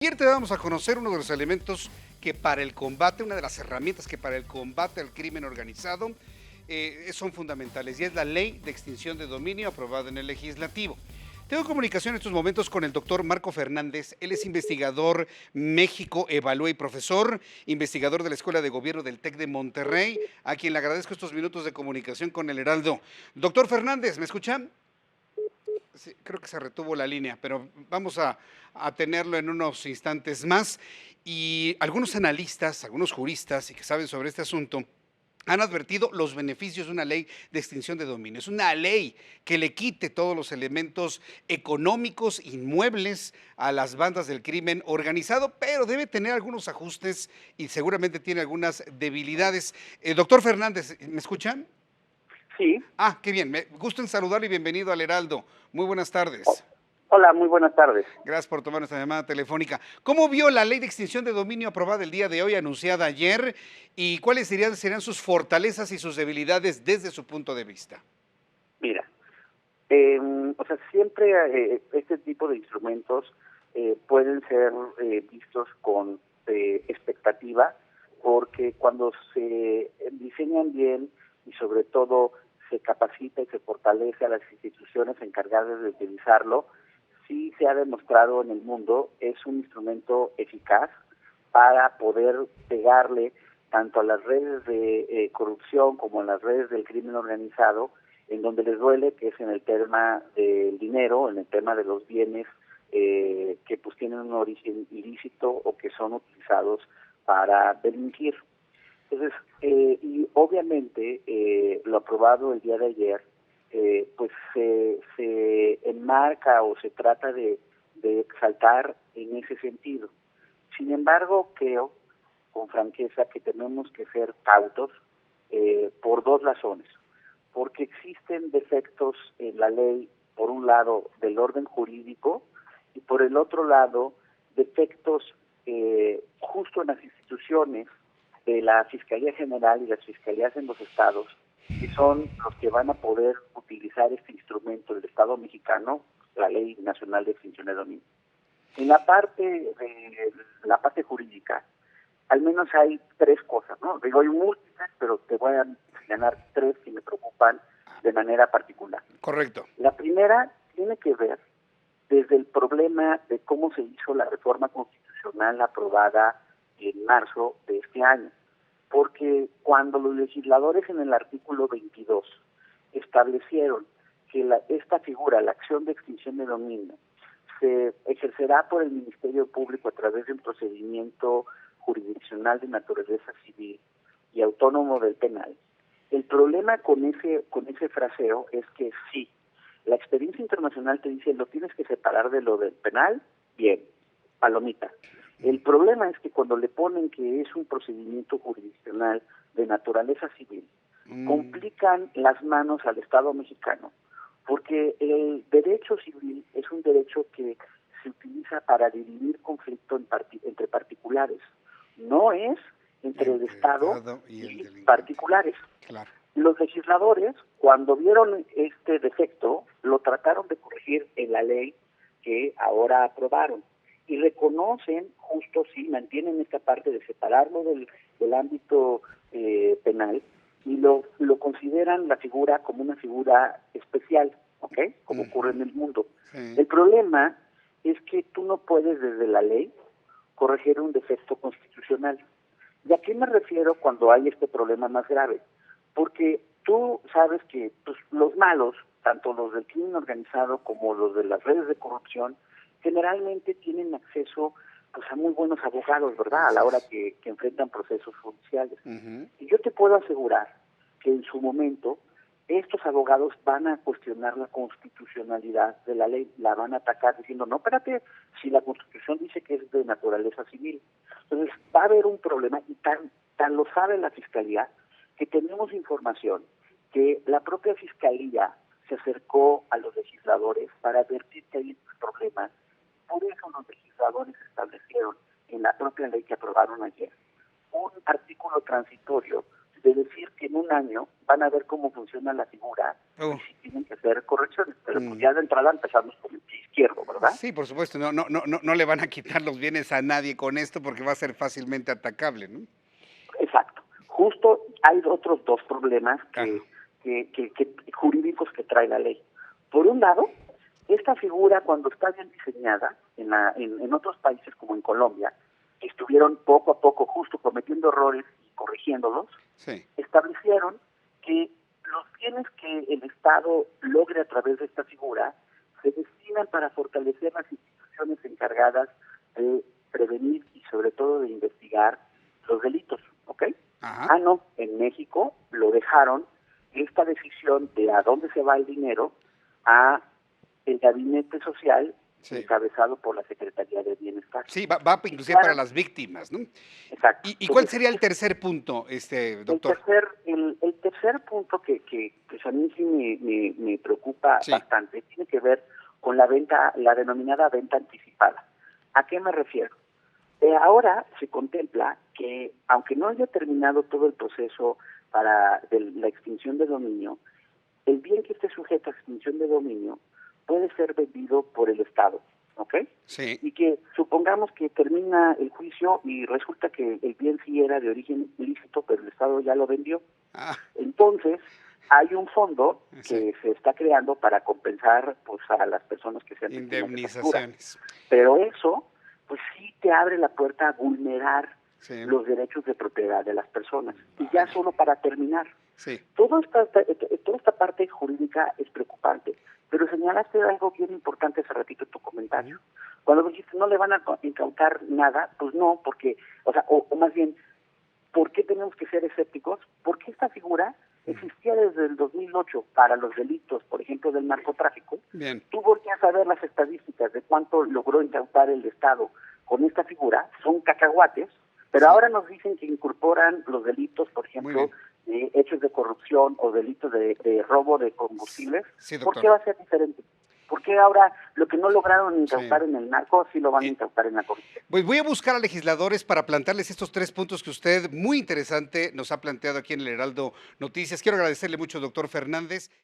Ayer te damos a conocer uno de los elementos que para el combate, una de las herramientas que para el combate al crimen organizado son fundamentales, y es la Ley de Extinción de Dominio aprobada en el Legislativo. Tengo comunicación en estos momentos con el doctor Marco Fernández. Él es investigador México Evalúa y profesor, investigador de la Escuela de Gobierno del TEC de Monterrey, a quien le agradezco estos minutos de comunicación con el Heraldo. Doctor Fernández, ¿me escuchan? Sí, creo que se retuvo la línea, pero vamos a tenerlo en unos instantes más. Y algunos analistas, algunos juristas y que saben sobre este asunto, han advertido los beneficios de una ley de extinción de dominio. Es una ley que le quite todos los elementos económicos, inmuebles a las bandas del crimen organizado, pero debe tener algunos ajustes y seguramente tiene algunas debilidades. Doctor Fernández, ¿me escuchan? Sí. Qué bien. Me gusto en saludarle y bienvenido al Heraldo. Muy buenas Oh, tardes. hola, muy buenas tardes. Gracias por tomar nuestra llamada telefónica. ¿Cómo vio la ley de extinción de dominio aprobada el día de hoy, anunciada ayer? ¿Y cuáles serían sus fortalezas y sus debilidades desde su punto de vista? Mira, siempre este tipo de instrumentos pueden ser vistos con expectativa, porque cuando se diseñan bien y sobre todo se capacita y se fortalece a las instituciones encargadas de utilizarlo, sí se ha demostrado en el mundo, es un instrumento eficaz para poder pegarle tanto a las redes de corrupción como a las redes del crimen organizado, en donde les duele, que es en el tema del dinero, en el tema de los bienes que pues tienen un origen ilícito o que son utilizados para delinquir. Entonces, y obviamente lo aprobado el día de ayer, pues se enmarca o se trata de exaltar en ese sentido. Sin embargo, creo con franqueza que tenemos que ser cautos por dos razones. Porque existen defectos en la ley, por un lado, del orden jurídico, y por el otro lado, defectos justo en las instituciones de la Fiscalía General y las Fiscalías en los estados, que son los que van a poder utilizar este instrumento del Estado mexicano, la Ley Nacional de Extinción de Dominio. En la parte jurídica, al menos hay tres cosas, ¿no? Digo, hay múltiples, pero te voy a señalar tres que me preocupan de manera particular. Correcto. La primera tiene que ver desde el problema de cómo se hizo la reforma constitucional aprobada en marzo de este año. Porque cuando los legisladores en el artículo 22 establecieron que esta figura, la acción de extinción de dominio, se ejercerá por el Ministerio Público a través de un procedimiento jurisdiccional de naturaleza civil y autónomo del penal. El problema con ese fraseo es que sí, la experiencia internacional te dice lo tienes que separar de lo del penal, bien, palomita. El problema es que cuando le ponen que es un procedimiento jurisdiccional de naturaleza civil, complican las manos al Estado mexicano, porque el derecho civil es un derecho que se utiliza para dirimir conflicto entre particulares, no es entre el Estado y particulares. Claro. Los legisladores, cuando vieron este defecto, lo trataron de corregir en la ley que ahora aprobaron y reconocen, justo sí, mantienen esta parte de separarlo del ámbito penal y lo consideran la figura como una figura especial, ¿ok? Como ocurre en el mundo. Sí. El problema es que tú no puedes desde la ley corregir un defecto constitucional. ¿Y a qué me refiero cuando hay este problema más grave? Porque tú sabes que pues, los malos, tanto los del crimen organizado como los de las redes de corrupción, generalmente tienen acceso pues, a muy buenos abogados, ¿verdad? A la hora que enfrentan procesos judiciales. Y yo te puedo asegurar que en su momento estos abogados van a cuestionar la constitucionalidad de la ley, la van a atacar diciendo, no, espérate, si la Constitución dice que es de naturaleza civil. Entonces va a haber un problema y tan lo sabe la Fiscalía que tenemos información que la propia Fiscalía se acercó a los legisladores para advertir que hay estos problemas. Por eso los legisladores establecieron en la propia ley que aprobaron ayer un artículo transitorio de decir que en un año van a ver cómo funciona la figura Oh, y si tienen que hacer correcciones. Pero pues mm. ya de entrada empezamos con el pie izquierdo, ¿verdad? Sí, por supuesto, no le van a quitar los bienes a nadie con esto porque va a ser fácilmente atacable, ¿no? Exacto. Justo hay otros dos problemas Ajá, que jurídicos que trae la ley. Por un lado, esta figura cuando está bien diseñada en otros países como en Colombia, que estuvieron poco a poco justo cometiendo errores y corrigiéndolos, sí, establecieron que los bienes que el Estado logre a través de esta figura se destinan para fortalecer las instituciones encargadas de prevenir y sobre todo de investigar los delitos, ¿ok? ajá, Ah, no, en México lo dejaron esta decisión de a dónde se va el dinero a el gabinete social sí. encabezado por la Secretaría de Bienestar. Sí, va Y inclusive para claro, las víctimas, ¿no? exacto. ¿Y cuál Entonces, sería el tercer punto, doctor? el tercer punto que pues a mí sí me preocupa Sí, bastante tiene que ver con la venta, la denominada venta anticipada. ¿A qué me refiero? Ahora se contempla que, aunque no haya terminado todo el proceso de la extinción de dominio, el bien que esté sujeto a extinción de dominio puede ser vendido por el Estado, ¿ok? sí, Y que supongamos que termina el juicio y resulta que el bien sí era de origen ilícito, pero el Estado ya lo vendió. ah, Entonces, hay un fondo sí, que se está creando para compensar pues a las personas que sean víctimas de esa figura. indemnizaciones, Pero eso, pues sí te abre la puerta a vulnerar sí, los derechos de propiedad de las personas. Y ya vaya, solo para terminar, sí, toda esta parte jurídica es preocupante, pero señalaste algo bien importante hace ratito en tu comentario. ujú, Cuando dijiste no le van a incautar nada, pues no, porque, o más bien, ¿por qué tenemos que ser escépticos? Porque esta figura ujú, existía desde el 2008 para los delitos, por ejemplo, del narcotráfico. bien, Tú volteas a ver las estadísticas de cuánto logró incautar el Estado con esta figura, son cacahuates, pero sí, ahora nos dicen que incorporan los delitos, por muy ejemplo, bien, de hechos de corrupción o delitos de robo de combustibles. sí, ¿Por doctor, qué va a ser diferente? ¿Por qué ahora lo que no lograron sí. incautar en el narco sí lo van a incautar en la corrupción? Pues voy a buscar a legisladores para plantearles estos 3 puntos que usted, muy interesante, nos ha planteado aquí en el Heraldo Noticias. Quiero agradecerle mucho, doctor Fernández.